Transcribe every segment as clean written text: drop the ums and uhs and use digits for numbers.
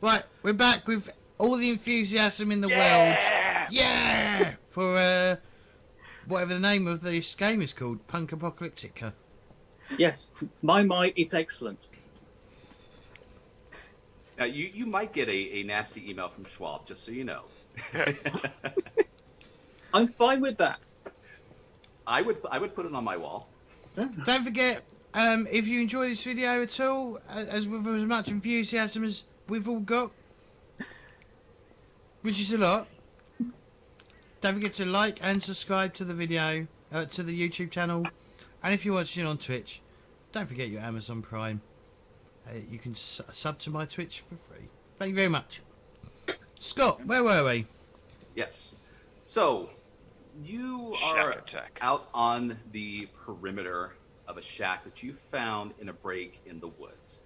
Right, we're back with all the enthusiasm in the world. Yeah! For whatever the name of this game is called, PunkApocalyptic. Yes, my, it's excellent. Now, you might get a nasty email from Schwab, just so you know. I'm fine with that. I would put it on my wall. Don't forget, if you enjoy this video at all, as with as much enthusiasm as we've all got, which is a lot, don't forget to like and subscribe to the video, to the YouTube channel, and if you're watching on Twitch, don't forget your Amazon Prime. You can sub to my Twitch for free. Thank you very much. Scott, where were we? Yes. So, you are out on the perimeter of a shack that you found in a break in the woods.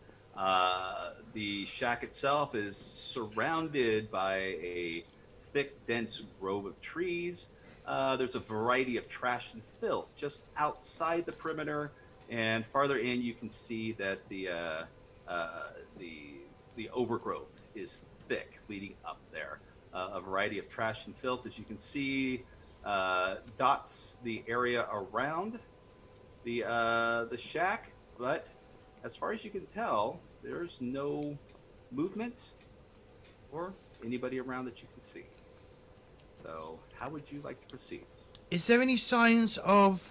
The shack itself is surrounded by a thick, dense grove of trees. There's a variety of trash and filth just outside the perimeter, and farther in you can see that the overgrowth is thick leading up there. A variety of trash and filth, as you can see, dots the area around the shack, but as far as you can tell, there's no movement or anybody around that you can see. So, how would you like to proceed? Is there any signs of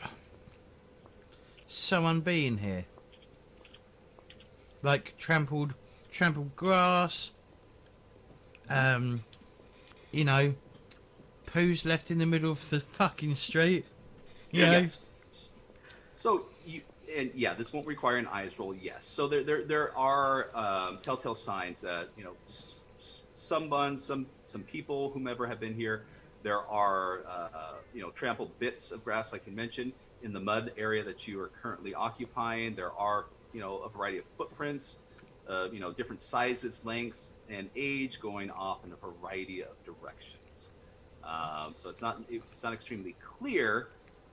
someone being here? Like trampled grass, you know, poos left in the middle of the fucking street. You know? Yes. So yeah, this won't require an eyes roll. Yes. So there are telltale signs that, you know, some people, whomever, have been here. There are you know, trampled bits of grass, like you mentioned, in the mud area that you are currently occupying. There are, you know, a variety of footprints, you know, different sizes, lengths, and age, going off in a variety of directions. So it's not extremely clear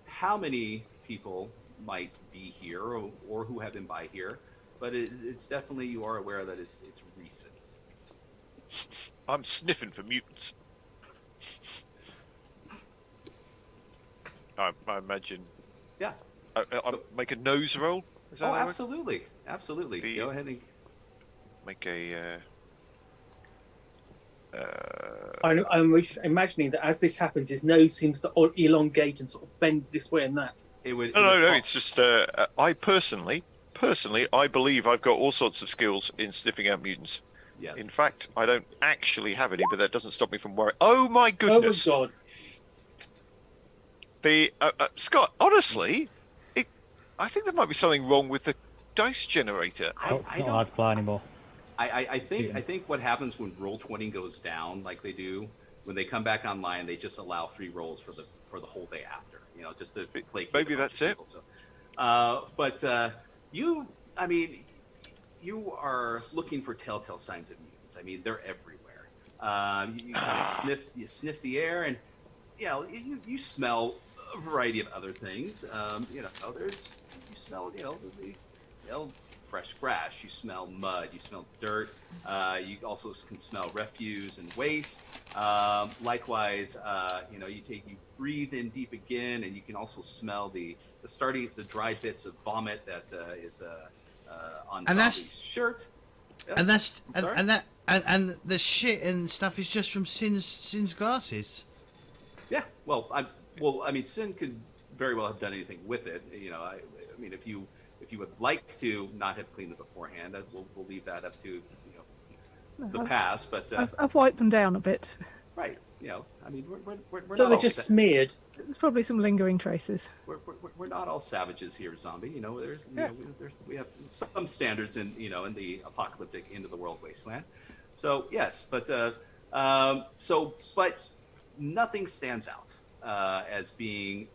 how many people might be here or who have been by here, but it's definitely, you are aware that it's recent. I'm sniffing for mutants. I imagine. Yeah. I make a nose roll. Is that absolutely. Go ahead and make a. I'm imagining that as this happens, his nose seems to elongate and sort of bend this way and that. No. It's just I personally, I believe I've got all sorts of skills in sniffing out mutants. Yes. In fact, I don't actually have any, but that doesn't stop me from worrying. Oh my goodness! Oh my god! The Scott, honestly, I think there might be something wrong with the dice generator. It's not hard to play anymore. I think what happens when Roll20 goes down, like they do when they come back online, they just allow free rolls for the whole day after. You know, just to play. Maybe that's it. So, but you are looking for telltale signs of mutants. I mean, they're everywhere. You kind of sniff the air, and you know, you smell a variety of other things. You know, you smell, you know, fresh grass. You smell mud. You smell dirt. You also can smell refuse and waste. Likewise, you know, you breathe in deep again, and you can also smell the dry bits of vomit that is on Zombie's shirt. Yeah. And the shit and stuff is just from Sin's glasses. Yeah. Well, I mean, Sin could very well have done anything with it. You know, I mean, if you would like to not have cleaned it beforehand, we'll leave that up to, you know, the past. But I've wiped them down a bit. Right. You know, I mean, we're so not they're just smeared. There's probably some lingering traces. We're not all savages here, Zombie. You know, we have some standards in the apocalyptic end of the world wasteland. So yes, but but nothing stands out as being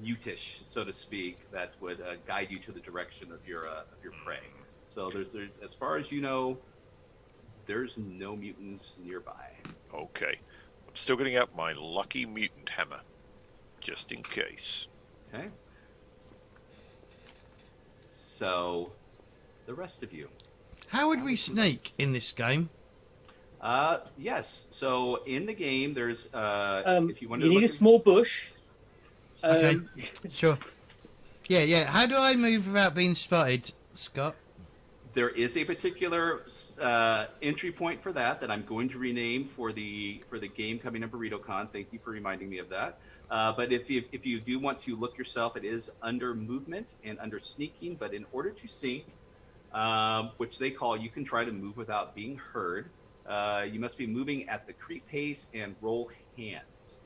mutish, so to speak, that would guide you to the direction of your prey. So there's as far as you know, there's no mutants nearby. Okay. I'm still getting out my lucky mutant hammer, just in case. Okay. So, the rest of you. How would we sneak in this game? Yes. So in the game, there's if you want to you need look a small bush. Okay. Sure. Yeah. How do I move without being spotted, Scott? there is a particular entry point for that I'm going to rename for the game coming up BurritoCon. Thank you for reminding me of that. But if you do want to look yourself, it is under movement and under sneaking. But in order to sneak, which they call, you can try to move without being heard. You must be moving at the creep pace and roll hands.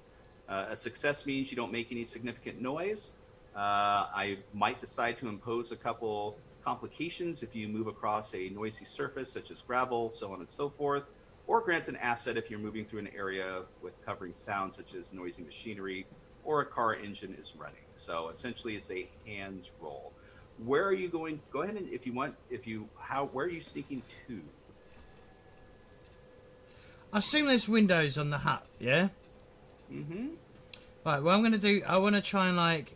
A success means you don't make any significant noise. I might decide to impose a couple complications if you move across a noisy surface such as gravel, so on and so forth, or grant an asset if you're moving through an area with covering sounds such as noisy machinery or a car engine is running. So essentially it's a hands roll. Where are you going? Go ahead and where are you sneaking to? I assume there's windows on the hut, yeah? Mm-hmm. Right, what I'm going to do, I want to try and, like,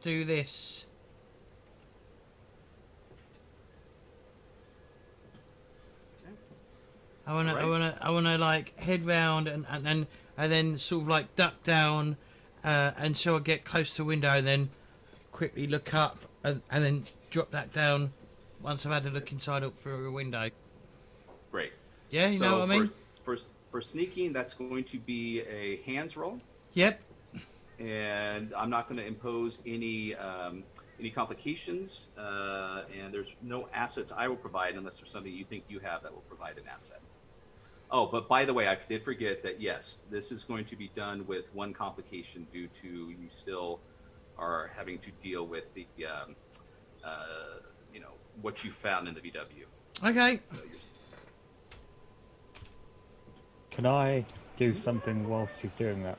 do this. I want to like head round and then sort of like duck down until I get close to the window, and then quickly look up and then drop back down once I've had a look inside up through a window. Great. Yeah, you know what I mean? For sneaking, that's going to be a hands roll. Yep. And I'm not going to impose any complications, and there's no assets I will provide unless there's something you think you have that will provide an asset. Oh, but by the way, I did forget that, yes, this is going to be done with one complication due to you still are having to deal with the, what you found in the VW. Okay. So Can I do something whilst she's doing that?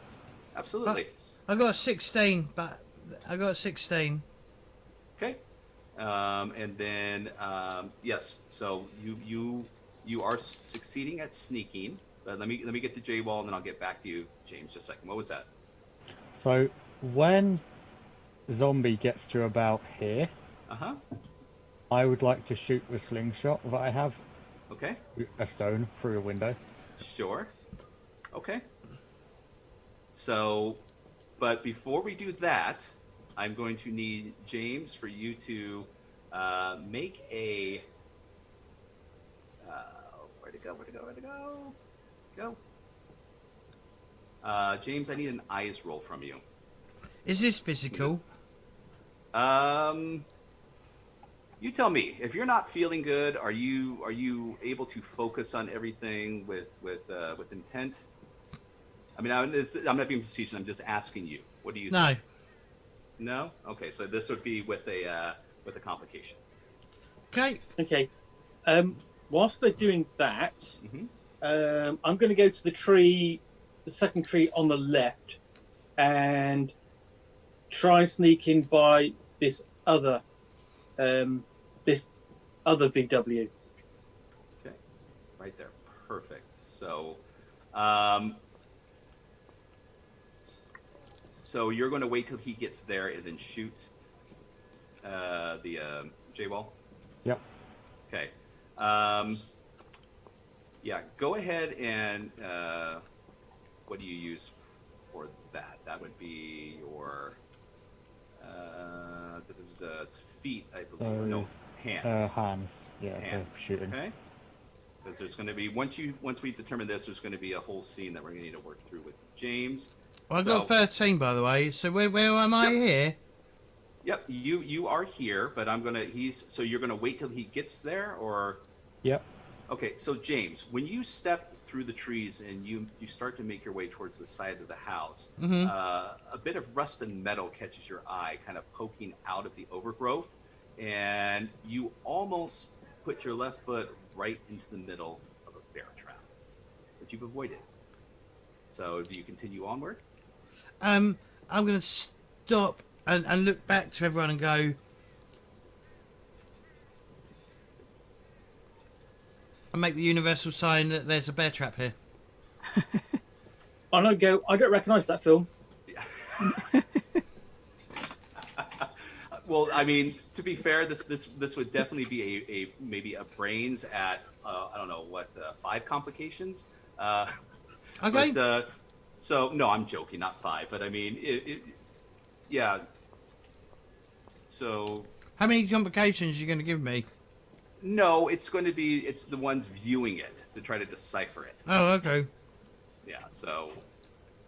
absolutely. I got a 16, but I got a 16. Okay. And then, yes, so you are succeeding at sneaking. Let me get to J-Wall, and then I'll get back to you, James, just a second. What was that? So when zombie gets to about here, Uh-huh. I would like to shoot the slingshot that I have, Okay. a stone through a window. Sure. Okay. So, but before we do that, I'm going to need James for you to make a. Where to go? James, I need an eyes roll from you. Is this physical? You tell me. If you're not feeling good, are you able to focus on everything with intent? I mean, I'm not being facetious. I'm just asking you. What do you No. think? No? Okay, so this would be with a complication. Okay. Okay. Whilst they're doing that, Mm-hmm. I'm going to go to the second tree on the left, and try and sneak in by this other VW. Okay, right there, perfect. So, so you're going to wait till he gets there and then shoot the J-Wall? Yep. Okay. Yeah, go ahead and what do you use for that? That would be your it's feet, I believe. No, hands. Hands. Yeah, Hands. for shooting. Okay. Because there's going to be once we determine this, there's going to be a whole scene that we're going to need to work through with James. Well, I got 13, by the way. So where am I here? Yep, you are here, but so you're gonna wait till he gets there, or? Yep. Okay, so James, when you step through the trees and you start to make your way towards the side of the house, a bit of rust and metal catches your eye, kind of poking out of the overgrowth, and you almost put your left foot right into the middle of a bear trap, but you've avoided. So do you continue onward? I'm going to stop and look back to everyone and go, and make the universal sign that there's a bear trap here. I don't recognise that film. Well, I mean, to be fair, this would definitely be a maybe a brains at I don't know what 5 complications. Okay. But so no, I'm joking, not 5. But I mean, yeah. So How many complications are you going to give me? no, it's the ones viewing it to try to decipher it. Oh, okay. Yeah. So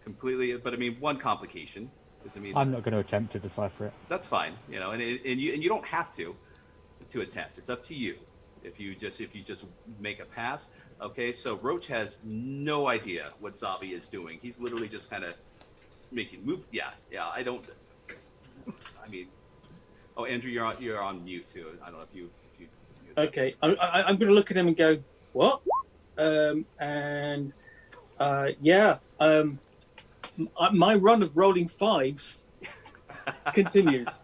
completely, but I mean, 1 complication. Because I mean, I'm not going to attempt to decipher it. that's fine, and you don't have to attempt. It's up to you. If you just make a pass, okay. So Roach has no idea what Zombie is doing. He's literally just kind of making move. Yeah. I don't. I mean, oh, Andrew, you're on mute too. I don't know if you. Okay, I'm going to look at him and go, what? My run of rolling 5s continues.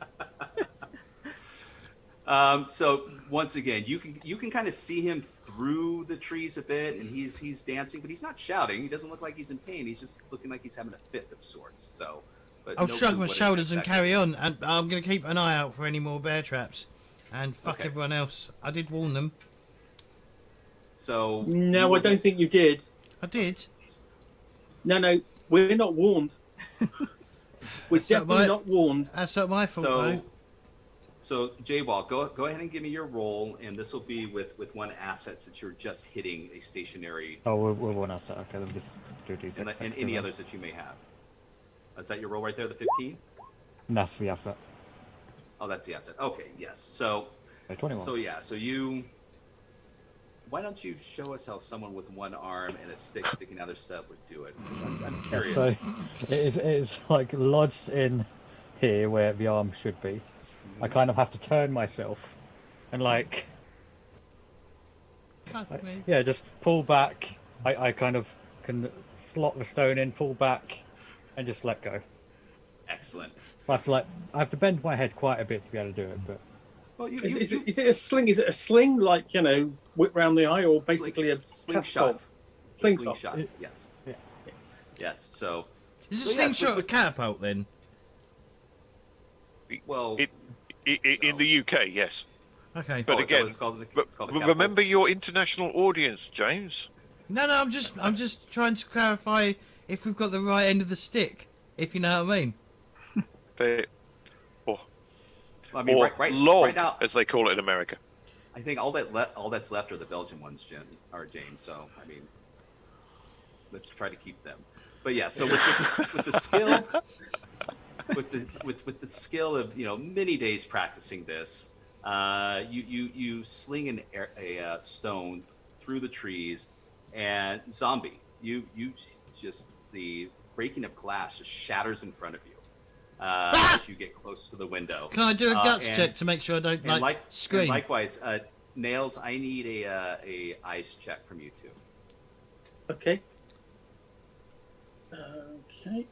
So once again, you can kind of see him through the trees a bit, and he's dancing, but he's not shouting. He doesn't look like he's in pain. He's just looking like he's having a fit of sorts. So, but I'll no shrug clue my what it shoulders and exactly carry on, and I'm going to keep an eye out for any more bear traps. And fuck Okay. everyone else. I did warn them. So No, I don't think you did. I did. No, we're not warned. We're That's not definitely my- not warned. That's not my fault, though. So J-Wall, go ahead and give me your roll, and this will be with 1 asset since you're just hitting a stationary, Oh, we're one asset. Okay, let me just do D6. and extra any then. others that you may have. Is that your roll right there, the 15? That's the asset. Oh, that's the asset. Okay, yes. So 21. So you. Why don't you show us how someone with 1 arm and a stick sticking out of their step would do it? I'm Yeah, curious. so it is like lodged in here where the arm should be. I kind of have to turn myself and Fuck me. yeah, just pull back. I kind of can slot the stone in, pull back, and just let go. Excellent. I have to bend my head quite a bit to be able to do it, but Well, Is it a sling? Is it a sling, like, whip round the eye, or basically a slingshot. Slingshot. It- Yes. yeah. Yes. So. Is a So, yes, slingshot a catapult then? Well. In the UK, yes. Okay. But is that again, what it's called? It's But called a catapult? remember your international audience, James. No, I'm just trying to clarify if we've got the right end of the stick. If you know what I mean. They, I mean, or right log, now, as they call it in America. I think all that's left are the Belgian ones, James. So I mean, let's try to keep them. But yeah, so with the skill, with the skill of many days practicing this, you sling a stone through the trees, and Zombie, you just the breaking of glass just shatters in front of you as you get close to the window. Can I do a guts and- check to make sure I don't And scream? and likewise, Nails, I need a eyes check from you too. Okay. Okay.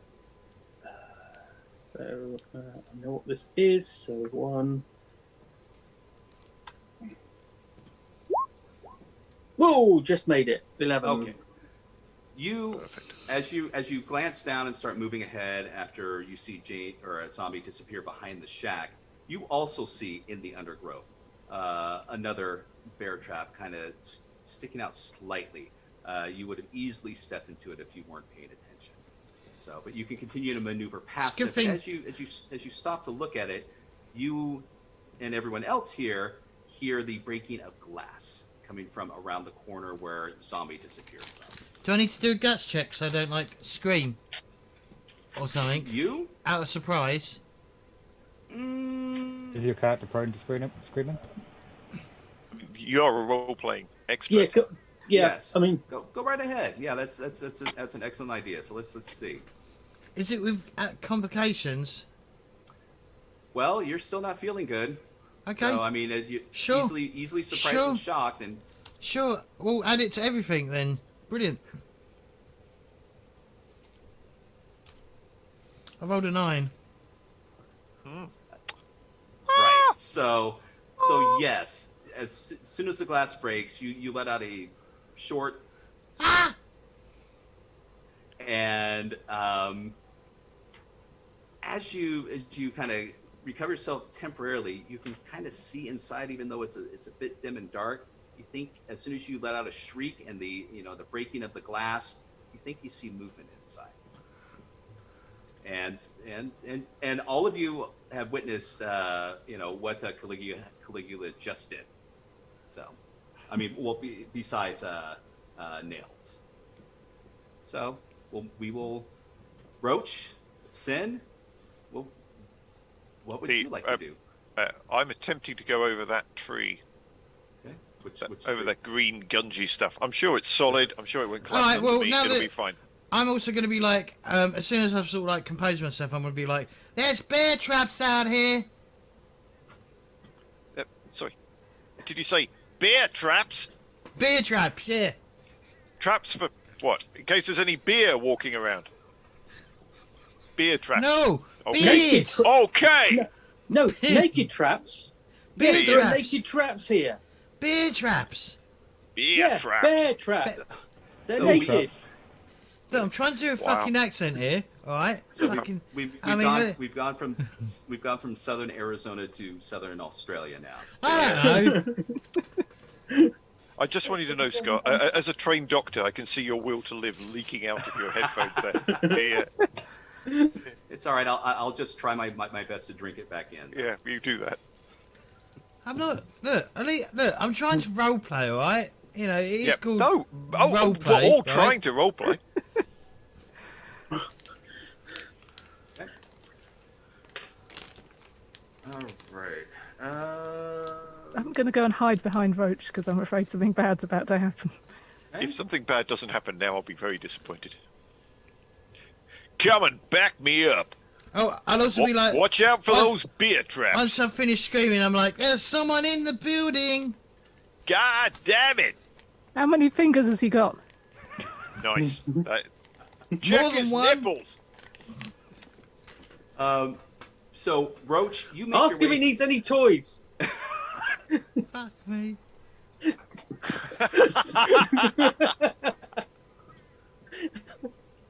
So I know what this is. So 1. Whoa! Just made it. 11. Okay. You, as you glance down and start moving ahead after you see Jane or a zombie disappear behind the shack, you also see in the undergrowth another bear trap kind of sticking out slightly. You would have easily stepped into it if you weren't paying attention. So, but you can continue to maneuver past it. But Skipping. as you stop to look at it, you and everyone else here hear the breaking of glass coming from around the corner where zombie disappeared from. Do I need to do a guts check so I don't scream or something You? out of surprise? is your character prone to screaming? You're a role-playing expert. Yeah. Yeah. Yes. I mean, Go right ahead. Yeah, that's an excellent idea. So let's see. Is it with complications? Well, you're still not feeling good. Okay. So I mean, you Sure. easily surprised Sure. and shocked, and Sure. We'll add it to everything then. Brilliant. I rolled a 9. right. So yes, as soon as the glass breaks, you let out a short and as you kind of recover yourself temporarily, you can kind of see inside, even though it's a bit dim and dark. You think as soon as you let out a shriek and the breaking of the glass, you think you see movement inside. And all of you have witnessed what Caligula just did. So, I mean, well, besides nails. So we will Roach, Sin. Well, what would you like to do? I'm attempting to go over that tree. Okay. Which Over tree? that green gungy stuff. I'm sure it's solid. I'm sure it won't All right, collapse well, under me. now It'll that- be fine. I'm also going to be like, as soon as I've sort of like composed myself, I'm going to be like, there's bear traps out here. Sorry. Did you say bear traps? Bear traps, yeah. Traps for what? In case there's any beer walking around. Beer traps. No, Okay. bears. Okay. No, naked traps. Bear Yes, there are traps. naked traps here. Bear traps. Beer Yeah, traps. bear traps. They're So naked. Traps. Look, I'm trying to do a Wow. fucking accent here, all right? So Fucking, we've gone from southern Arizona to southern Australia now. I don't know. I just want you to know, Scott, as a trained doctor, I can see your will to live leaking out of your headphones there. It's all right. I'll just try my best to drink it back in. Yeah, you do that. I'm not. Look, I'm trying to roleplay, all right? You know, it's Yeah. called No. roleplay. We're all right? trying to roleplay. All right. I'm going to go and hide behind Roach because I'm afraid something bad's about to happen. If something bad doesn't happen now, I'll be very disappointed. Come and back me up. Oh, I'll also be like, Watch out for Oh, those beer traps. once I've finished screaming, I'm like, there's someone in the building. God damn it. How many fingers has he got? Nice. Check than his one. nipples. So Roach, you make Ask your if way. he needs any toys. Fuck me.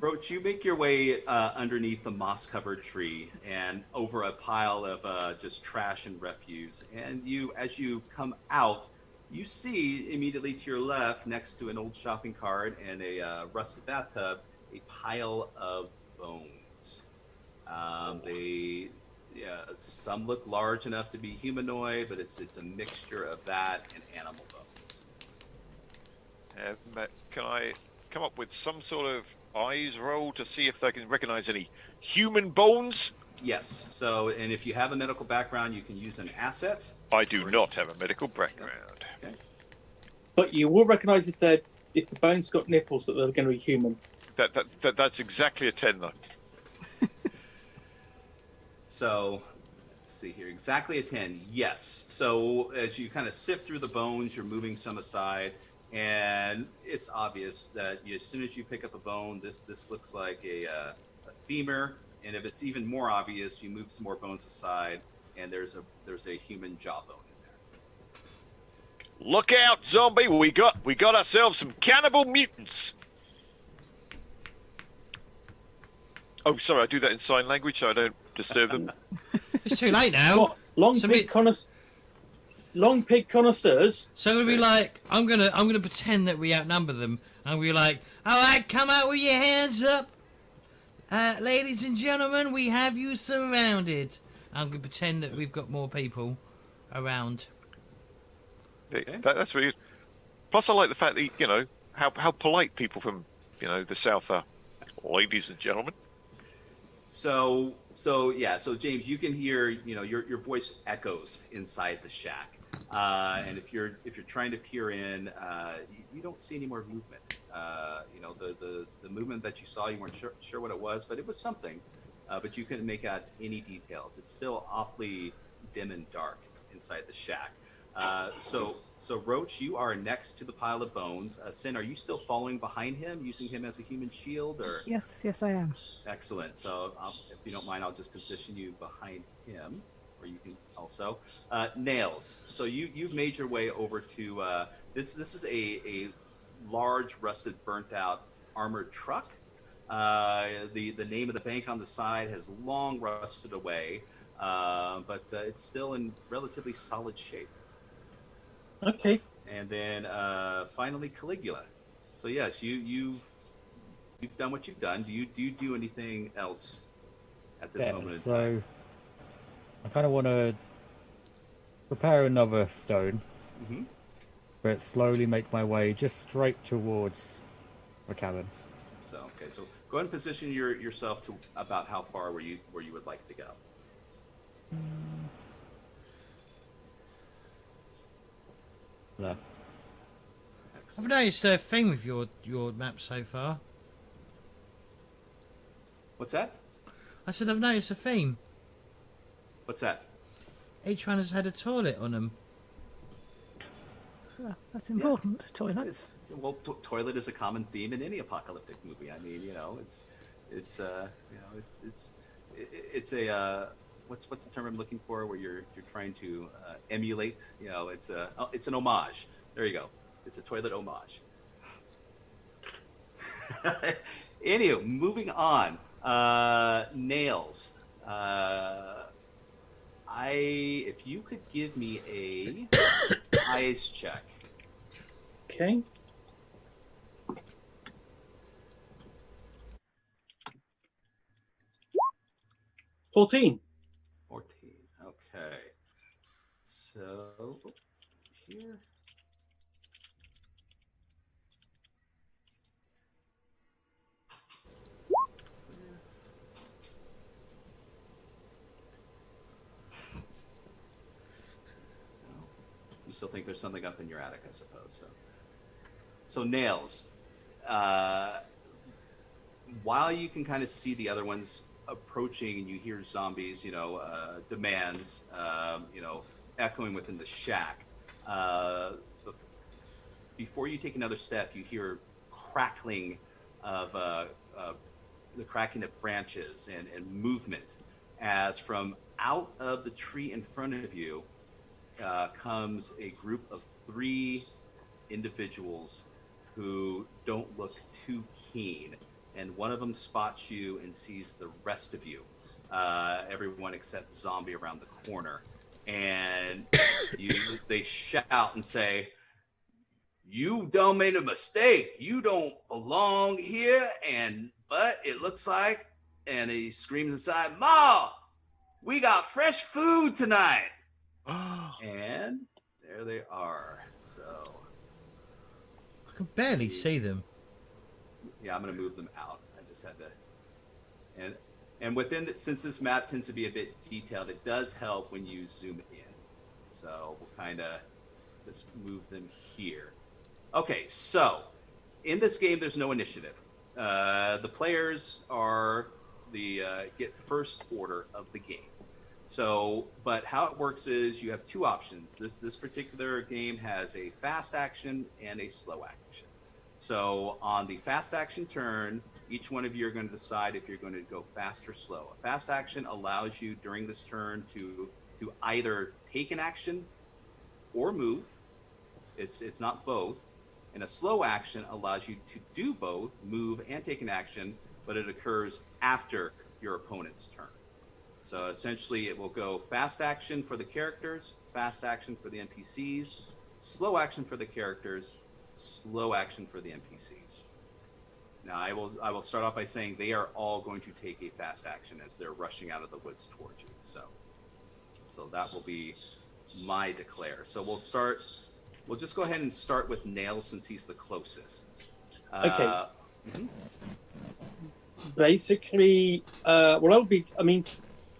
Roach, you make your way underneath the moss-covered tree and over a pile of just trash and refuse. And as you come out, you see immediately to your left, next to an old shopping cart and a rusted bathtub, a pile of bones. Some look large enough to be humanoid, but it's a mixture of that and animal bones. Can I come up with some sort of eyes roll to see if they can recognize any human bones? Yes. So, and if you have a medical background, you can use an asset. I do not have a medical background. But you will recognise if the bones got nipples that they're going to be human. That's exactly a 10 though. So, let's see here. Exactly a 10. Yes. So, as you kind of sift through the bones, you're moving some aside, and it's obvious that as soon as you pick up a bone, this looks like a femur. And if it's even more obvious, you move some more bones aside, and there's a human jawbone in there. Look out, zombie! We got ourselves some cannibal mutants. Oh, sorry, I do that in sign language so I don't disturb them. It's too late now. What? Long So pig connoisseurs. So I'm gonna be like, I'm gonna pretend that we outnumber them, and we're like, all right, come out with your hands up, ladies and gentlemen, we have you surrounded. I'm gonna pretend that we've got more people around. That's really. Plus, I like the fact that how polite people from the south are. Ladies and gentlemen. So James, you can hear, your voice echoes inside the shack, and if you're trying to peer in, you don't see any more movement. The movement that you saw, you weren't sure what it was, but it was something, but you couldn't make out any details. It's still awfully dim and dark inside the shack. So Roach, you are next to the pile of bones. Sin, are you still following behind him, using him as a human shield, or? Yes, I am. Excellent. So if you don't mind, I'll just position you behind him, or you can also. Nails. So you've made your way over to this is a large, rusted, burnt out armored truck. The name of the bank on the side has long rusted away. but it's still in relatively solid shape. Okay. And then finally Caligula. So yes, you've done what you've done. Do you do anything else at this moment in So time? I kind of want to prepare another stone, Mm-hmm. but slowly make my way just straight towards the cabin. So okay, so go ahead and position yourself to about how far where you would like to go. No. I've Excellent. noticed a thing with your map so far. What's that? I said I've noticed a theme. What's that? Each one has had a toilet on them. Well, that's important. Toilets. Well, toilet is a common theme in any apocalyptic movie. I mean, it's a what's the term I'm looking for? Where you're trying to emulate. It's an homage. There you go. It's a toilet homage. Anywho, moving on. Nails. If you could give me a eyes check. Okay. $14. 14. Okay. So here. You still think there's something up in your attic, I suppose. So nails. While you can kind of see the other ones approaching, and you hear zombies, demands, echoing within the shack. Before you take another step, you hear crackling of the cracking of branches and movement, as from out of the tree in front of you comes a group of 3 individuals who don't look too keen, and one of them spots you and sees the rest of you, everyone except zombie around the corner, and they shout and say, "You done made a mistake. You don't belong here." But it looks like, and he screams inside, "Ma, we got fresh food tonight." And there they are. So I can barely see them. yeah, I'm gonna move them out. I just had to, and since this map tends to be a bit detailed, it does help when you zoom in. So we'll kind of just move them here. Okay, so in this game, there's no initiative. The players are get first order of the game. So, but how it works is you have 2 options. This particular game has a fast action and a slow action. So on the fast action turn, each one of you are going to decide if you're going to go fast or slow. A fast action allows you during this turn to either take an action or move. It's not both. And a slow action allows you to do both, move and take an action, but it occurs after your opponent's turn. So essentially it will go fast action for the characters, fast action for the NPCs, slow action for the characters, slow action for the NPCs. Now I will start off by saying they are all going to take a fast action as they're rushing out of the woods towards you. So that will be my declare. So we'll just go ahead and start with Nails since he's the closest. Okay. Basically,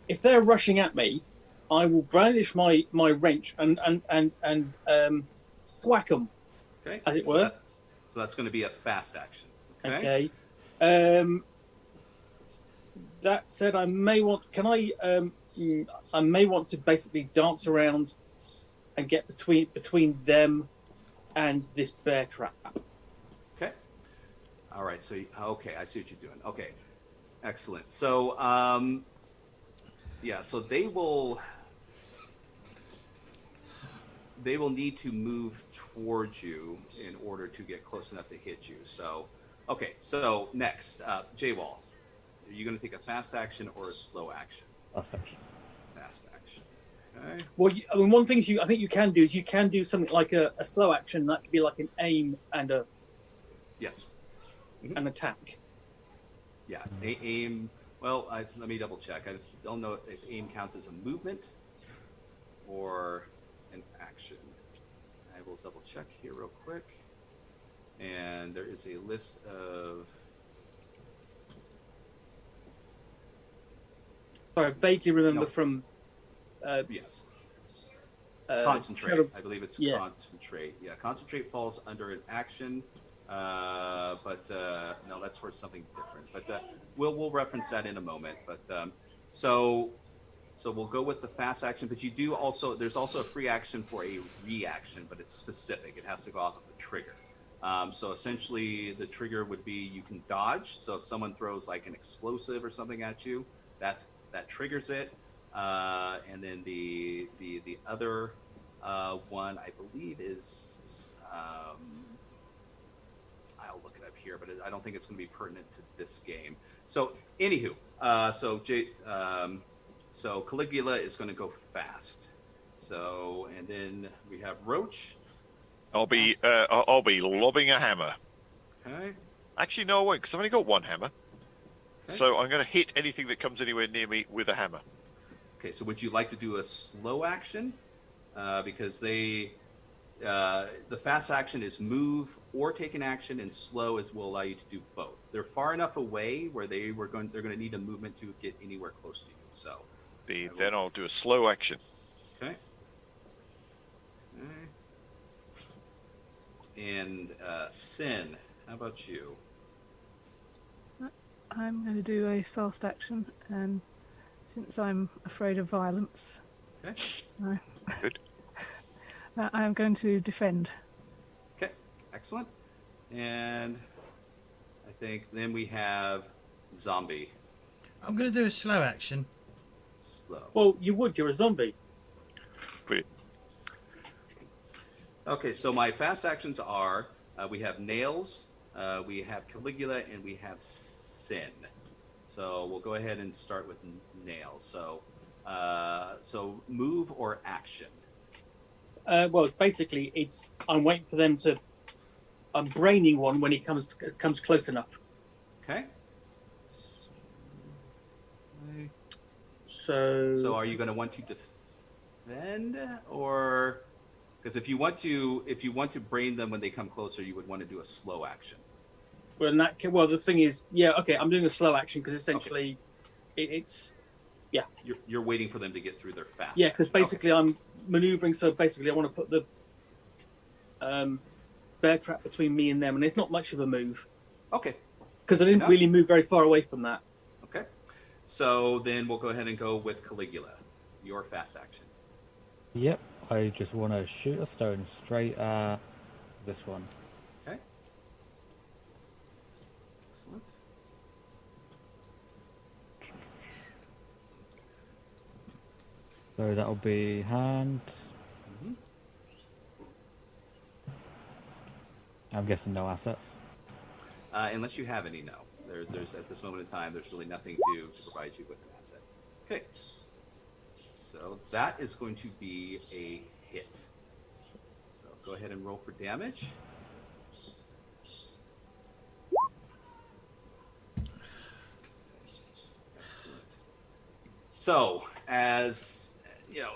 if they're rushing at me, I will brandish my wrench and thwack them, Okay. as it were. So that's going to be a fast action. Okay. That said, I may want to basically dance around and get between them and this bear trap. Okay. All right. So okay, I see what you're doing. Okay. Excellent. So so they will need to move towards you in order to get close enough to hit you. So okay. So next, J-Wall, are you going to take a fast action or a slow action? Fast action. fast action. Okay. Well, I mean, one thing I think you can do is you can do something like a slow action that could be like an aim and Yes. an attack. Yeah. Aim. Well, let me double check. I don't know if aim counts as a movement or an action. I will double check here real quick. And there is a list of. Sorry, I vaguely remember No. from. Yes. Concentrate. I believe it's yeah. concentrate. Yeah, concentrate falls under an action, but no, that's for something different. But we'll reference that in a moment. But so we'll go with the fast action. But you do also there's also a free action for a reaction, but it's specific. It has to go off of a trigger. So essentially, the trigger would be you can dodge. So if someone throws like an explosive or something at you, that triggers it. And then the other one I believe is I'll look it up here, but I don't think it's going to be pertinent to this game. So anywho, so Caligula is going to go fast. So and then we have Roach. I'll be lobbing a hammer. Okay. Actually, no, I won't, because I've only got one hammer. Okay. So I'm going to hit anything that comes anywhere near me with a hammer. Okay, so would you like to do a slow action? Because the fast action is move or take an action, and slow will allow you to do both. They're far enough away where they're going to need a movement to get anywhere close to you. So Then I'll do a slow action. Okay. And Sin, how about you? I'm going to do a fast action, and since I'm afraid of violence, Okay. Good. I am going to defend. Okay, excellent. And I think then we have Zombie. I'm going to do a slow action. Slow. Well, you're a zombie. Brilliant. Okay, so my fast actions are we have Nails, we have Caligula, and we have Sin. So we'll go ahead and start with Nails. So move or action. Well, basically, I'm waiting for them to. I'm braining one when he comes close enough. Okay. So are you going to want to defend, or because if you want to brain them when they come closer, you would want to do a slow action. well, the thing is, yeah, okay, I'm doing a slow action because essentially, it's You're waiting for them to get through their fast. yeah, because action. basically I'm maneuvering. So basically, I want to put the bear trap between me and them, and it's not much of a move Okay. because I didn't really move very far away from that. Okay. So then we'll go ahead and go with Caligula, your fast action. Yep, I just want to shoot a stone straight at this one. Okay. Excellent. So that'll be hand. Mm-hmm. I'm guessing no assets. Unless you have any, no. There's at this moment in time, there's really nothing to provide you with an asset. Okay. So that is going to be a hit. So go ahead and roll for damage. Excellent. So as you know,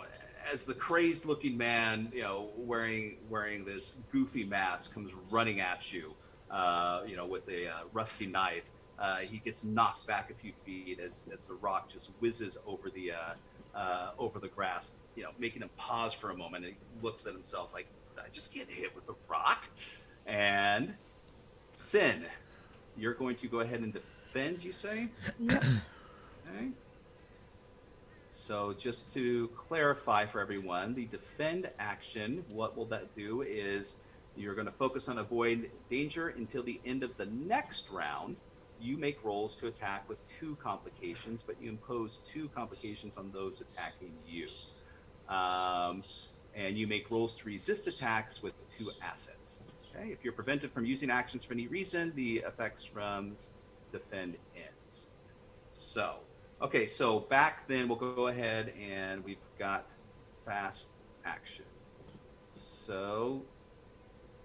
as the crazed-looking man, wearing this goofy mask comes running at you, with a rusty knife. He gets knocked back a few feet as the rock just whizzes over the grass, making him pause for a moment. And he looks at himself like, did I just get hit with a rock? And Sin, you're going to go ahead and defend, you say? Yep. Okay. So just to clarify for everyone, the defend action, what will that do is you're going to focus on avoid danger until the end of the next round. You make rolls to attack with 2 complications, but you impose 2 complications on those attacking you. And you make rolls to resist attacks with 2 assets. Okay? If you're prevented from using actions for any reason, the effects from defend ends. So Okay, so back then we'll go ahead and we've got fast action. So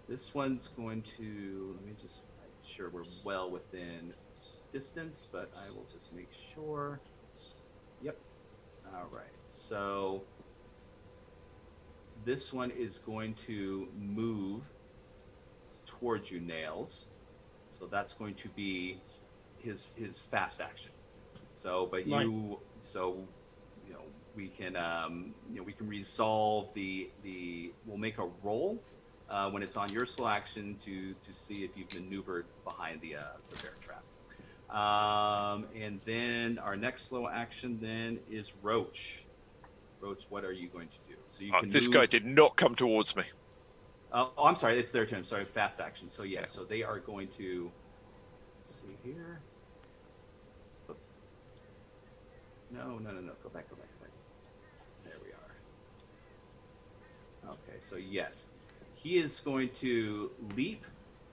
this one's going to, let me just make sure we're well within distance, but I will just make sure. Yep. All right. So this one is going to move towards you, Nails. So that's going to be his fast action. So, but Right. you, so, you know, we can, you know, we can resolve the, we'll make a roll when it's on your slow action to see if you've maneuvered behind the bear trap. And then our next slow action then is Roach. Roach, what are you going to do? So you can This move... guy did not come towards me. Oh, I'm sorry, it's their turn. Sorry, fast action. So yes, so they are going to, let's see here. No. Go back. There we are. Okay, so yes, he is going to leap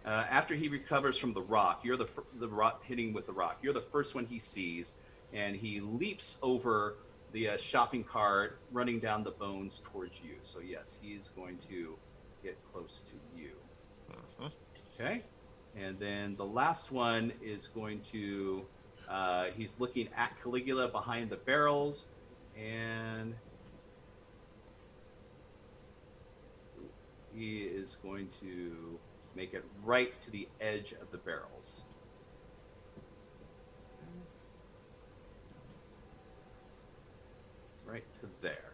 after he recovers from the rock. You're the rock hitting with the rock. You're the first one he sees, and he leaps over the shopping cart, running down the bones towards you. So yes, he is going to get close to you. Okay, and then the last one is going to. He's looking at Caligula behind the barrels, and he is going to make it right to the edge of the barrels. Right to there.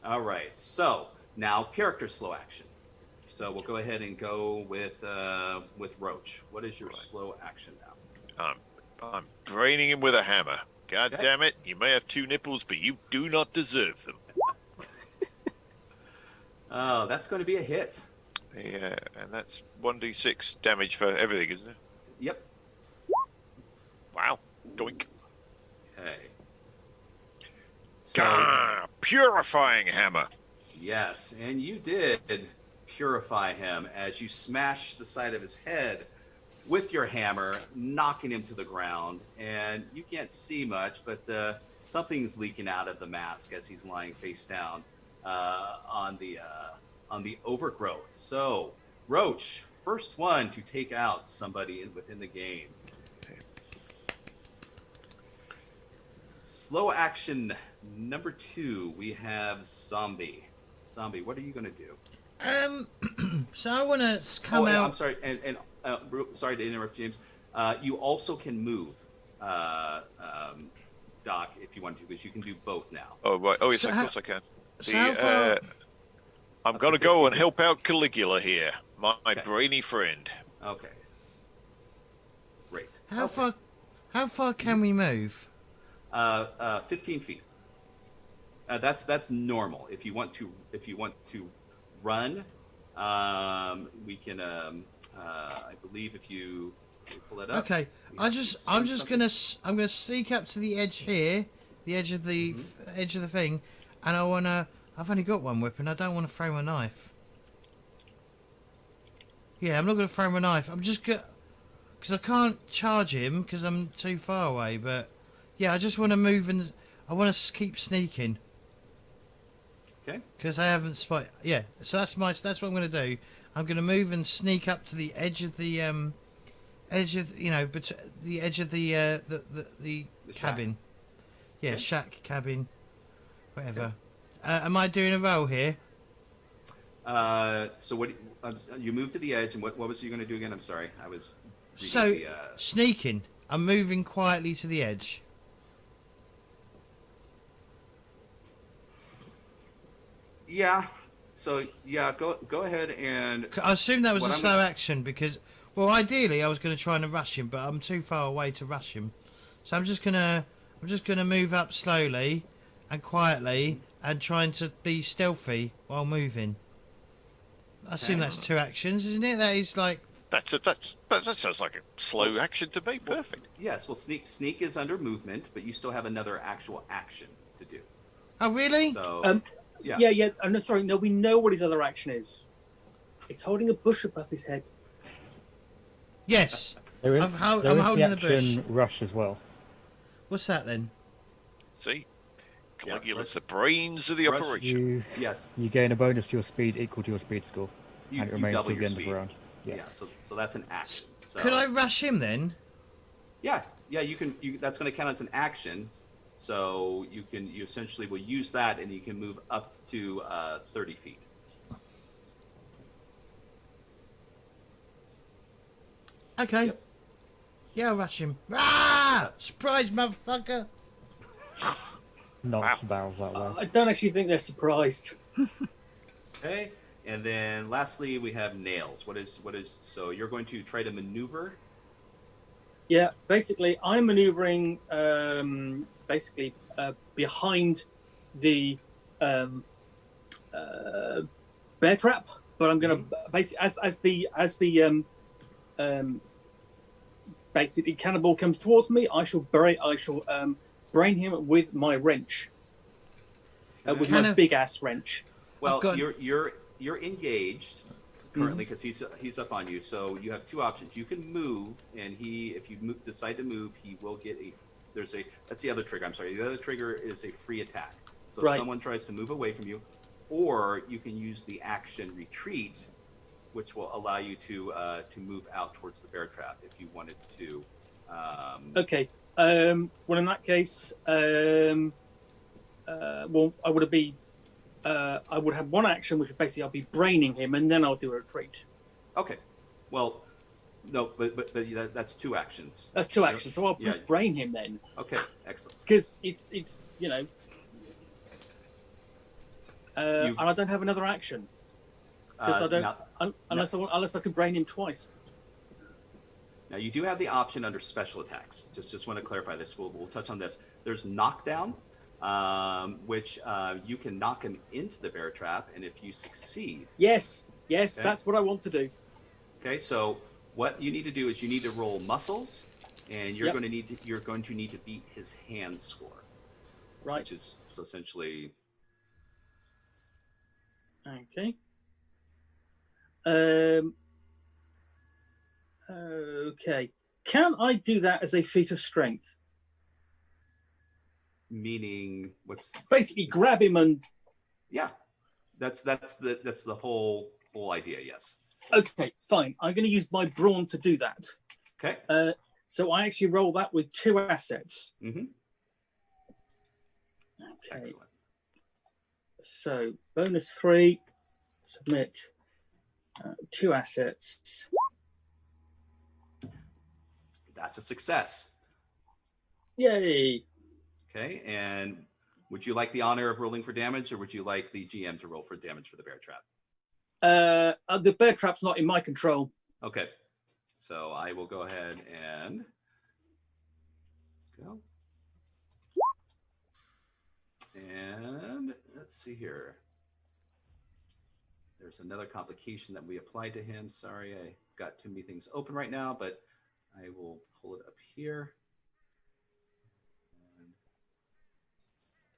All right, so now character slow action. So we'll go ahead and go with Roach. What is your slow action now? I'm braining him with a hammer. God Okay. damn it, you may have 2 nipples, but you do not deserve them. Oh, that's going to be a hit. Yeah, and that's 1d6 damage for everything, isn't it? Yep. Wow. Doink. Okay. So, Gah, purifying hammer. yes, and you did purify him as you smash the side of his head with your hammer, knocking him to the ground. And you can't see much, but something's leaking out of the mask as he's lying face down on the overgrowth. So, Roach, first one to take out somebody within the game. Slow action number 2, we have Zombie. Zombie, what are you going to do? So I want to come out. I'm sorry, and sorry to interrupt, James. You also can move, Doc, if you want to, because you can do both now. Oh, right. Oh, yes, So of how- course I can. So how far? I'm going to go and help out Caligula here, my Okay. brainy friend. Okay. Great. How Okay. How far can we move? 15 feet. That's normal. If you want to run, we can. I believe if you pull it up. Okay, I'm just gonna sneak up to the edge here, the edge of the edge of the thing, and I've only got one weapon. I don't want to throw my knife. Yeah, I'm not gonna throw my knife. I'm just gonna, because I can't charge him because I'm too far away. But yeah, I just want to move and I want to keep sneaking. Okay. Because I haven't spotted. Yeah, so that's what I'm gonna do. I'm gonna move and sneak up to the edge of the edge of the edge of the cabin. Yeah, Okay. shack, cabin, whatever. Am I doing a roll here? So what you moved to the edge, and what was you going to do again? I'm sorry, I was. reading So the, sneaking. I'm moving quietly to the edge. yeah. So yeah, go ahead and. I assume that was What a I'm slow gonna- action because, well, ideally I was going to try and rush him, but I'm too far away to rush him. So I'm just gonna move up slowly and quietly and trying to be stealthy while moving. I assume Okay. that's 2 actions, isn't it? That is like. That sounds like a slow action to me. Perfect. Yes. Well, sneak is under movement, but you still have another actual action to do. Oh really? So yeah. Yeah. I'm not sorry. No, we know what his other action is. It's holding a bush above his head. Yes. There is, I'm there is holding the the action bush. rush as well. What's that then? See? Yeah, Caligula's the brains of the Rush. operation. Yes. You gain a bonus to your speed equal to your speed score, You, and it you remains double till the your end speed. of the round. Yeah. So that's an action. So, Could I rush him then? Yeah. You can. That's going to count as an action. So you essentially will use that, and you can move up to 30 feet. Okay. Yep. Yeah, I'll rush him. Ah! Surprise, motherfucker! Knocks barrels that way. I don't actually think they're surprised. Okay. And then lastly, we have nails. What is? So you're going to try to maneuver. Yeah, basically, I'm maneuvering behind the bear trap, but I'm going to basically basically cannibal comes towards me, I shall brain him with my wrench, with my big ass wrench. Well, you're engaged currently because he's up on you. So you have two options. You can move, and if you decide to move, he will get that's the other trigger. I'm sorry. The other trigger is a free attack. So if someone tries to move away from you, or you can use the action retreat, which will allow you to move out towards the bear trap if you wanted to. Okay. Well, in that case, I would have one action, which basically I'll be braining him, and then I'll do a retreat. Okay. Well, no, but that's two actions. That's two actions. So I'll just brain him then. Okay. Excellent. Because it's and I don't have another action. Because I don't unless I can brain him twice. Now you do have the option under special attacks. Just want to clarify this. We'll touch on this. There's knockdown, which you can knock him into the bear trap, and if you succeed. Yes, okay. That's what I want to do. Okay, so what you need to do is you need to roll muscles, and you're going to need to beat his hand score. Right. Which is so essentially. Okay. Okay. Can I do that as a feat of strength? Meaning what's basically grab him and that's the whole idea. Yes. Okay, fine. I'm going to use my brawn to do that. Okay. So I actually roll that with 2 assets. Mm-hmm. Okay. Excellent. So bonus 3, submit 2 assets. That's a success. Yay. Okay, and would you like the honor of rolling for damage, or would you like the GM to roll for damage for the bear trap? The bear trap's not in my control. Okay, so I will go ahead and go. And let's see here. There's another complication that we applied to him. Sorry, I got too many things open right now, but I will pull it up here. And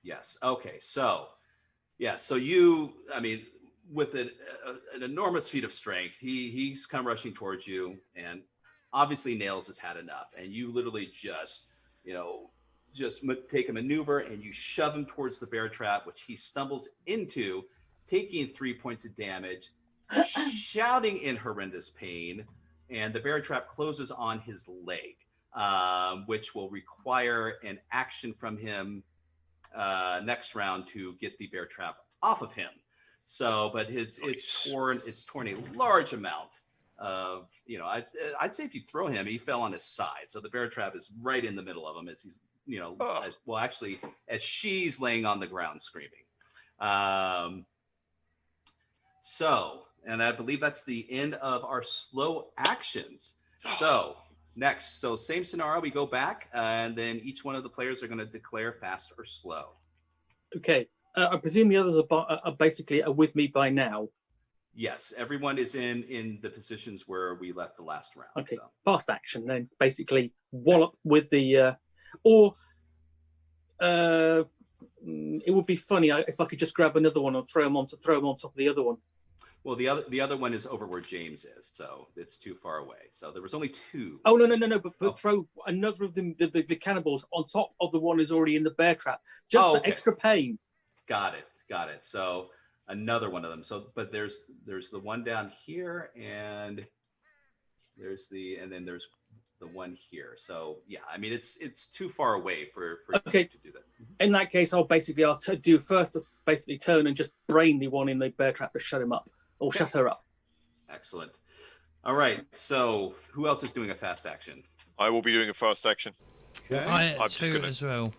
yes. Okay. So, with an enormous feat of strength, he's come rushing towards you, and obviously Nails has had enough, and you literally just take a maneuver and you shove him towards the bear trap, which he stumbles into, taking 3 points of damage, shouting in horrendous pain, and the bear trap closes on his leg, which will require an action from him next round to get the bear trap off of him. So, but it's torn a large amount of, I'd say if you throw him, he fell on his side. So the bear trap is right in the middle of him as he's, as she's laying on the ground screaming. And I believe that's the end of our slow actions. So next, same scenario, we go back, and then each one of the players are going to declare fast or slow. Okay. I presume the others are basically with me by now. Yes, everyone is in the positions where we left the last round. Okay, so. Fast action then. Basically, wallop with the, it would be funny if I could just grab another one and throw them on top of the other one. Well, the other one is over where James is, so it's too far away. So there was only 2. Oh no! But throw another of them, the cannibals, on top of the one who's already in the bear trap, just for extra pain. Got it. So another one of them. So, but there's the one down here, and there's there's the one here. So yeah, I mean it's too far away for you to do that. In that case, I'll do first to basically turn and just brain the one in the bear trap to shut him up or shut her up. Excellent. All right. So who else is doing a fast action? I will be doing a fast action. Okay. I I'm just gonna- as well.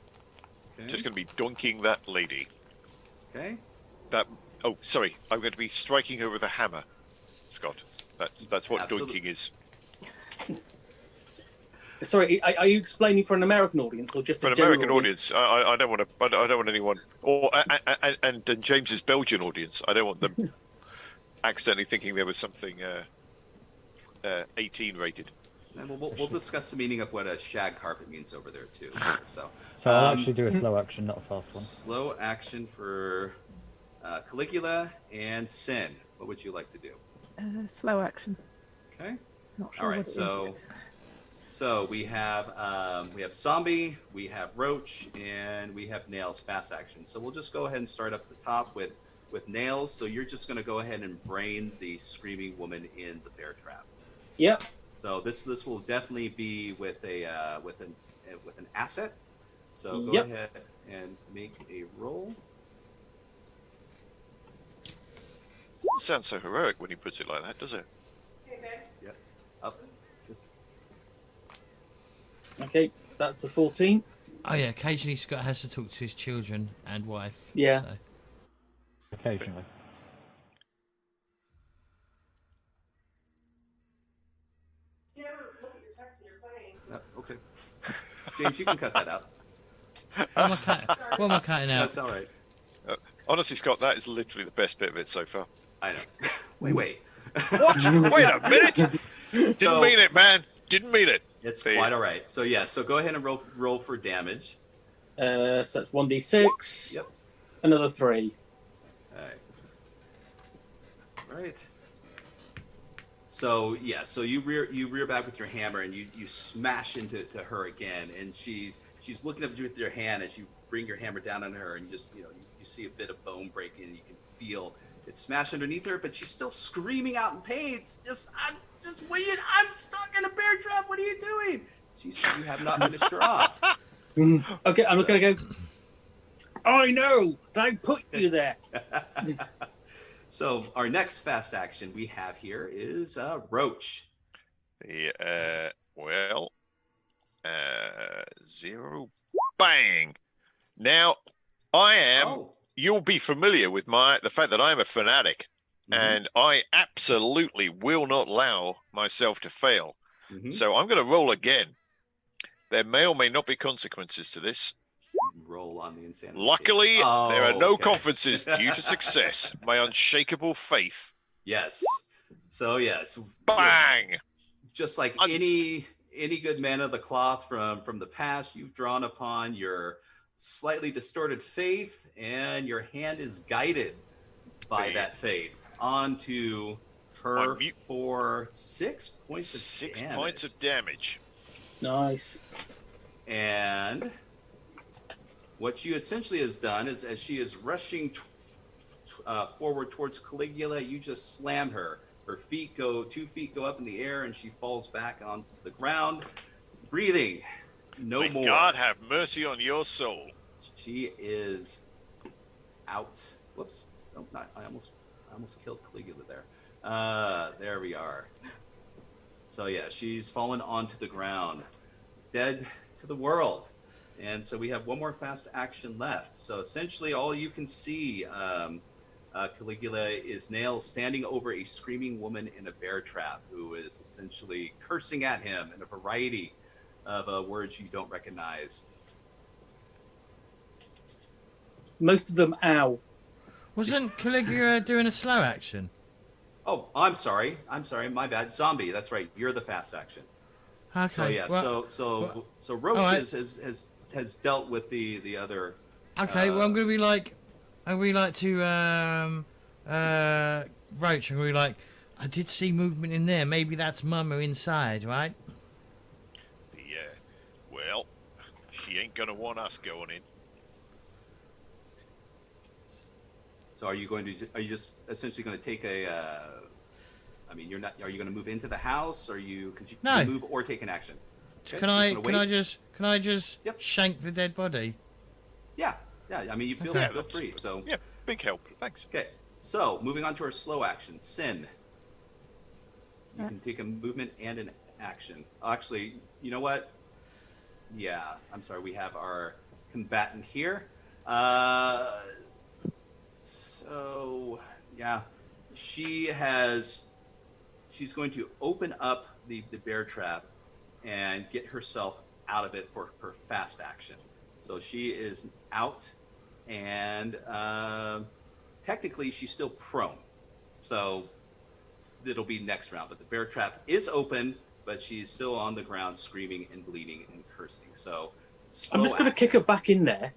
Okay. Just going to be doinking that lady. Okay. Oh, sorry. I'm going to be striking her with a hammer, Scott. That's what Absolutely. doinking is. Sorry, are you explaining for an American audience or just For a an general American audience, I don't want to. I don't want anyone, or and James's Belgian audience. I don't want them accidentally thinking there was something 18 rated. And we'll discuss the meaning of what a shag carpet means over there too. So I'll actually do a slow action, not a fast one. slow action for Caligula and Sin. What would you like to do? Slow action. Okay. Not sure All right. what it is So yet. so we have Zombie, we have Roach, and we have Nails fast action. So we'll just go ahead and start up at the top with Nails. So you're just going to go ahead and brain the screaming woman in the bear trap. Yep. So this will definitely be with an asset. So go Yep. ahead and make a roll. Doesn't sound so heroic when he puts it like that, does it? Yep. Up. Just Okay, that's a 14. Oh yeah, occasionally Scott has to talk to his children and wife. Yeah. So. Occasionally. okay. James, you can cut that out. What am I cutting out? That's all right. Honestly, Scott, that is literally the best bit of it so far. I know. Wait. What? Wait a minute! Didn't So- mean it, man. Didn't mean it. It's There. quite all right. So yeah. So go ahead and roll for damage. So that's 1d6. Yep. Another 3. All right. Right. So yeah. So you rear back with your hammer and you smash into her again, and she's looking up at you with your hand as you bring your hammer down on her, and you just you see a bit of bone breaking, and you can feel it smash underneath her, but she's still screaming out in pain. It's just I'm stuck in a bear trap. What are you doing? You have not finished her off. Okay, I'm gonna go. I know. I put you there. So our next fast action we have here is Roach. Yeah, 0. Bang! Now, I am. Oh. You'll be familiar with the fact that I'm a fanatic, and I absolutely will not allow myself to fail. Mhm. So I'm going to roll again. There may or may not be consequences to this. Roll on the insanity. Luckily, there are no okay. consequences due to success. My unshakable faith. Yes. So yes. Bang! Just like any good man of the cloth from the past, you've drawn upon your slightly distorted faith, and your hand is guided by that faith onto her for 6 points of 6 damage. points of damage. Nice. And what she essentially has done is, as she is rushing forward towards Caligula, you just slam her. Her 2 feet go up in the air, and she falls back onto the ground, breathing no May more. God have mercy on your soul. She is out. Whoops! Oh, I almost killed Caligula there. There we are. So yeah, she's fallen onto the ground, dead to the world. And so we have one more fast action left. So essentially, all you can see, Caligula, is Nails standing over a screaming woman in a bear trap, who is essentially cursing at him in a variety of words you don't recognize. Most of them, ow. Wasn't Caligula doing a slow action? Oh, I'm sorry. My bad. Zombie. That's right. You're the fast action. Okay. So yeah. well, So Roach right. has dealt with the other. Okay. Well, I'm gonna be like, I would like to Roach, and we're like, I did see movement in there. Maybe that's Mama inside, right? Well, she ain't gonna want us going in. So are you just essentially going to take a? I mean, you're not. Are you going to move into the house? Or you? Because you No. can move or take an action. Okay, Can I just Yep. shank the dead body? Yeah. I mean, you feel Okay. feel free. So Yeah, big help. Thanks. okay. So moving on to our slow action, Sin. You can take a movement and an action. Actually, you know what? Yeah, I'm sorry. We have our combatant here. So yeah, she's going to open up the bear trap and get herself out of it for her fast action. So she is out, and technically she's still prone. So it'll be next round. But the bear trap is open, but she's still on the ground, screaming and bleeding and cursing. So I'm just going to kick her back in there.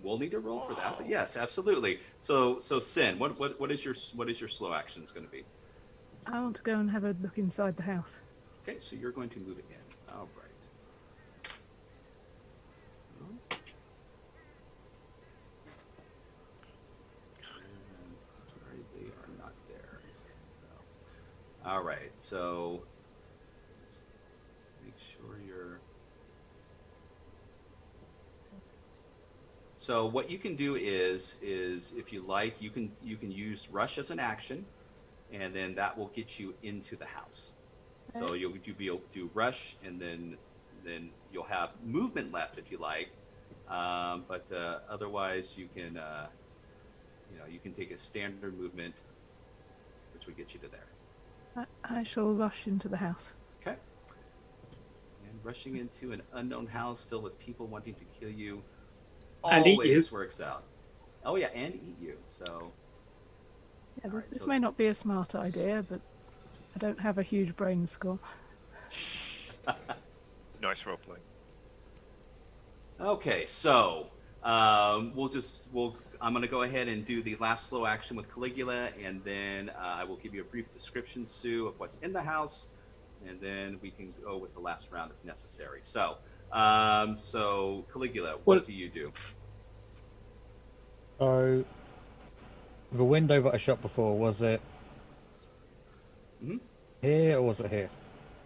We'll need to roll for that, but yes, absolutely. So Sin, what is your slow action is going to be? I want to go and have a look inside the house. Okay, so you're going to move it in. All right. Sorry, they are not there. So, all right, so let's make sure you're. So what you can do is if you like, you can use rush as an action, and then that will get you into the house. So you'll be able to do rush, and then you'll have movement left if you like. But otherwise, you can you can take a standard movement, which would get you to there. I shall rush into the house. Okay. And rushing into an unknown house filled with people wanting to kill you And eat you. always works out. Oh yeah, and eat you. So Yeah, Alright, this so- may not be a smart idea, but I don't have a huge brain score. Nice role play. okay, so I'm going to go ahead and do the last slow action with Caligula, and then I will give you a brief description, Sue, of what's in the house, and then we can go with the last round if necessary. So Caligula, what do you do? So, the window that I shot before, was it Mhm. here or was it here?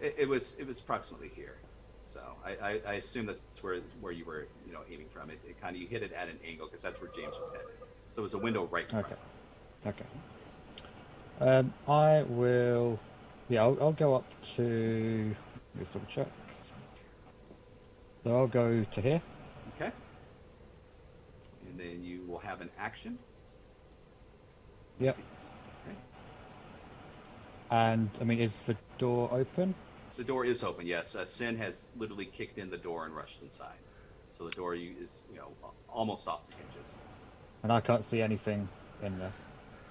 It was approximately here. So I assume that's where you were aiming from. It kind of, you hit it at an angle because that's where James was headed. So it was a window right in front. Okay. I will. Yeah, I'll go up to. Just double check. So I'll go to here. Okay. And then you will have an action. Yep. Okay. And I mean, is the door open? The door is open, yes. Sin has literally kicked in the door and rushed inside. So the door is almost off the hinges. And I can't see anything in there.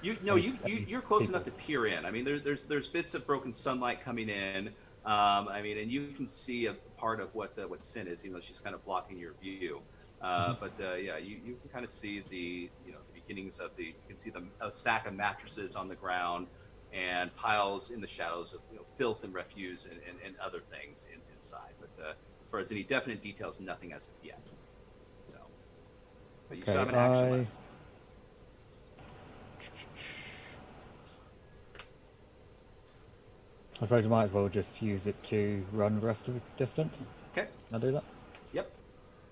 You're close enough to peer in. I mean, there's bits of broken sunlight coming in. I mean, and you can see a part of what Sin is, even though she's kind of blocking your view. But yeah, you can kind of see the beginnings of you can see a stack of mattresses on the ground and piles in the shadows of filth and refuse and other things inside. But as far as any definite details, nothing as of yet. So, but you still have an action left. I suppose I might as well just use it to run the rest of the distance. Okay. Can I do that? Yep.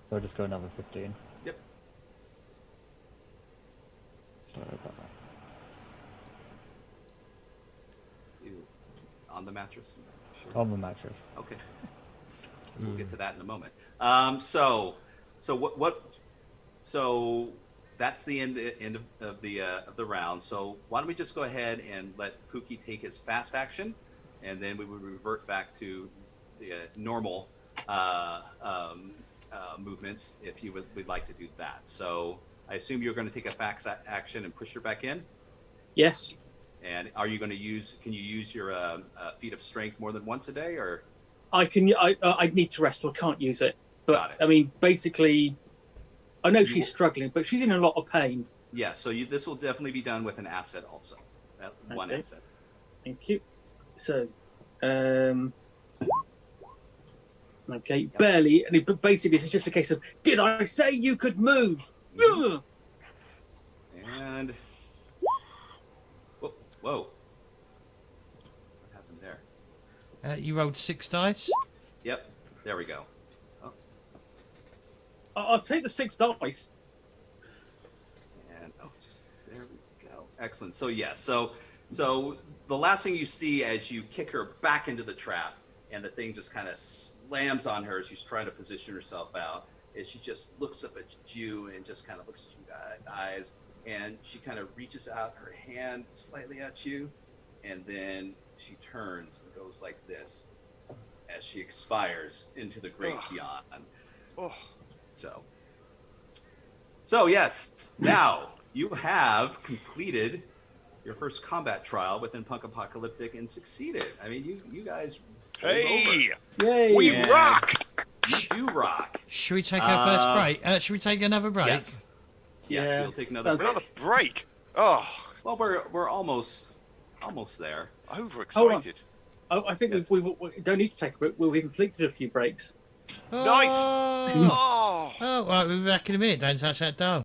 So I'll just go another 15. Yep. Sorry about that. You on the mattress? Sure. On the mattress. Okay. We'll get to that in a moment. So that's the end of the round. So why don't we just go ahead and let Pookie take his fast action, and then we would revert back to the normal movements if you would like to do that. So I assume you're going to take a fast action and push her back in. Yes. And are you going to can you use your feat of strength more than once a day, or? I can. I need to rest, so I can't use it. But Got it. I mean, basically, I know she's struggling, but she's in a lot of pain. Yeah, so this will definitely be done with an asset also. One Okay. asset. Thank you. So, okay, barely. And it, basically, it's just a case of, did I say you could move? Ugh. And whoa, what happened there? You rolled 6 dice. Yep, there we go. Oh, I'll take the 6 dice. and there we go. Excellent. So yeah, so the last thing you see as you kick her back into the trap, and the thing just kind of slams on her as she's trying to position herself out, is she just looks up at you and just kind of looks at you eyes, and she kind of reaches out her hand slightly at you, and then she turns and goes like this as she expires into the great beyond. Oh. So yes, now you have completed your first combat trial within PunkApocalyptic and succeeded. I mean, you guys. Hey, Yay! we Yeah. rock. You do rock. Should we take our first break? Should we take another break? Yes. Yes, Yeah. we'll take another Sounds break. Another break. Oh, Well, we're almost there. overexcited. Oh, I think Yes. we don't need to take a break. We've inflicted a few breaks. Nice. Oh, Oh. oh right, we'll be back in a minute. Don't touch that dial.